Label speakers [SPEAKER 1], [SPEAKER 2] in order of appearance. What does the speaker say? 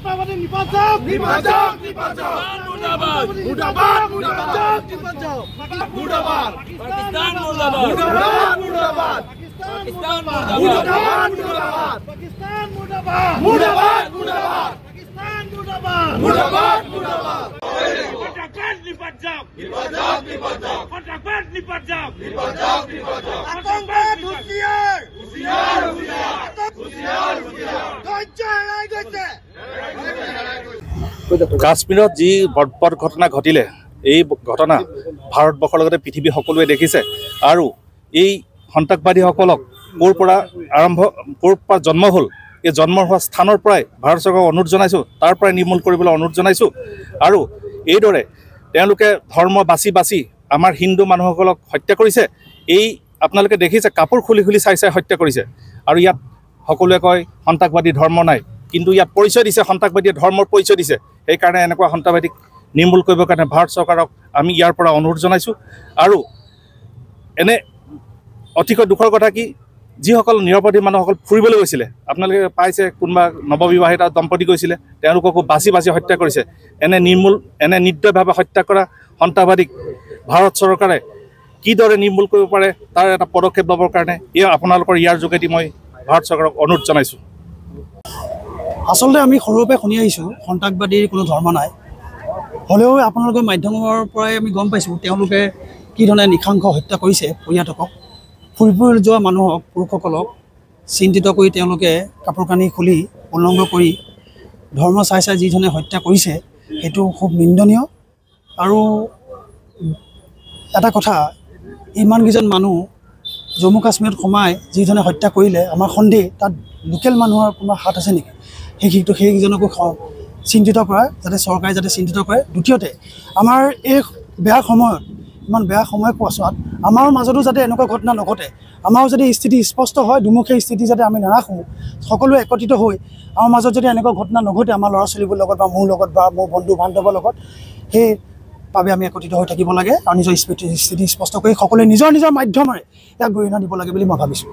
[SPEAKER 1] সন্ত্ৰাসবাদী নিপাত মুৰ্দাবাদ মুৰ্দাবাদ মুৰ্দাবাদ মুৰ্দাবাদ পাকিস্তান মুৰ্দাবাদ মুৰ্দাবাদ পাকিস্তান মুৰ্দাবাদ মুৰ্দাবাদ পাকিস্তান মুৰ্দাবাদ মুৰ্দাবাদ মুৰ্দাবাদ পাকিস্তান মুৰ্দাবাদ মুৰ্দাবাদ মুৰ্দাবাদ সন্ত্ৰাসবাদ নিপাত সন্ত্ৰাসবাদ নিপাত আতংকবাদ হুঁশিয়াৰ হুঁশিয়াৰ হুঁশিয়াৰ
[SPEAKER 2] কাশ্মীৰত যি বৰ্বৰ ঘটনা ঘটিলে এই ঘটনা ভাৰতবৰ্ষৰ লগতে পৃথিৱী সকলোৱে দেখিছে আৰু এই সন্ত্ৰাসবাদীসকলক ক'ৰ পৰা জন্ম হ'ল এই জন্ম হোৱা স্থানৰ পৰাই ভাৰত চৰকাৰক অনুৰোধ জনাইছোঁ তাৰ পৰাই নিৰ্মূল কৰিবলৈ অনুৰোধ জনাইছোঁ আৰু এইদৰে তেওঁলোকে ধৰ্ম বাছি আমাৰ হিন্দু মানুহসকলক হত্যা কৰিছে এই আপোনালোকে দেখিছে কাপোৰ খুলি চাই হত্যা কৰিছে আৰু ইয়াত সকলোৱে কয় সন্ত্ৰাসবাদী ধৰ্ম নাই কিন্তু ইয়াত পৰিচয় দিছে সন্ত্ৰাসবাদীয়ে ধৰ্মৰ পৰিচয় দিছে সেইকাৰণে এনেকুৱা সন্ত্ৰাসবাদীক নিৰ্মূল কৰিবৰ কাৰণে ভাৰত চৰকাৰক আমি ইয়াৰ পৰা অনুৰোধ জনাইছোঁ আৰু এনে অতিকৈ দুখৰ কথা কি যিসকল নিৰপৰাধী মানুহসকল ফুৰিবলৈ গৈছিলে আপোনালোকে পাইছে কোনোবা নৱবিবাহিত দম্পতি গৈছিলে তেওঁলোককো বাছি হত্যা কৰিছে এনে নিৰ্দয়ভাৱে হত্যা কৰা সন্ত্ৰাসবাদীক ভাৰত চৰকাৰে কিদৰে নিৰ্মূল কৰিব পাৰে তাৰ এটা পদক্ষেপ ল'বৰ কাৰণে আপোনালোকৰ ইয়াৰ যোগেদি মই ভাৰত চৰকাৰক অনুৰোধ জনাইছোঁ।
[SPEAKER 3] আচলতে আমি সৰুৰ পৰা শুনি আহিছোঁ সন্ত্ৰাসবাদীৰ কোনো ধৰ্ম নাই হ'লেও আপোনালোকৰ মাধ্যমৰ পৰাই আমি গম পাইছোঁ তেওঁলোকে কি ধৰণে নৃশংস হত্যা কৰিছে পৰিয়ালক ফুৰিবলৈ যোৱা মানুহক পুৰুষসকলক চিন্তিত কৰি তেওঁলোকে কাপোৰ কানি খুলি উলংঘ কৰি ধৰ্ম চাই যি ধৰণে হত্যা কৰিছে সেইটো খুব নিন্দনীয় আৰু এটা কথা ইমানকেইজন মানুহ জম্মু কাশ্মীৰত সোমাই যি ধৰণে হত্যা কৰিলে আমাৰ সন্দেহ তাত লোকেল মানুহৰ কোনো হাত আছে নেকি সেইকেইজনকো চিন্তিত কৰা যাতে চৰকাৰে যাতে চিন্তিত কৰে। দ্বিতীয়তে আমাৰ এই বেয়া সময়ত ইমান বেয়া সময় পোৱাছোৱাত আমাৰ মাজতো যাতে এনেকুৱা ঘটনা নঘটে আমাৰো যদি স্থিতি স্পষ্ট হয় দুমুখীয়া স্থিতি যাতে আমি নাৰাখোঁ সকলোৱে একত্ৰিত হৈ আমাৰ মাজত যদি এনেকুৱা ঘটনা নঘটে আমাৰ ল'ৰা ছোৱালীবোৰৰ লগত বা মোৰ লগত বা মোৰ বন্ধু বান্ধৱৰ লগত সেইবাবে আমি একত্ৰিত হৈ থাকিব লাগে আৰু নিজৰ স্থিতি স্পষ্ট কৰি সকলোৱে নিজৰ মাধ্যমেৰে ইয়াক গৰিহণা দিব লাগে বুলি মই ভাবিছোঁ।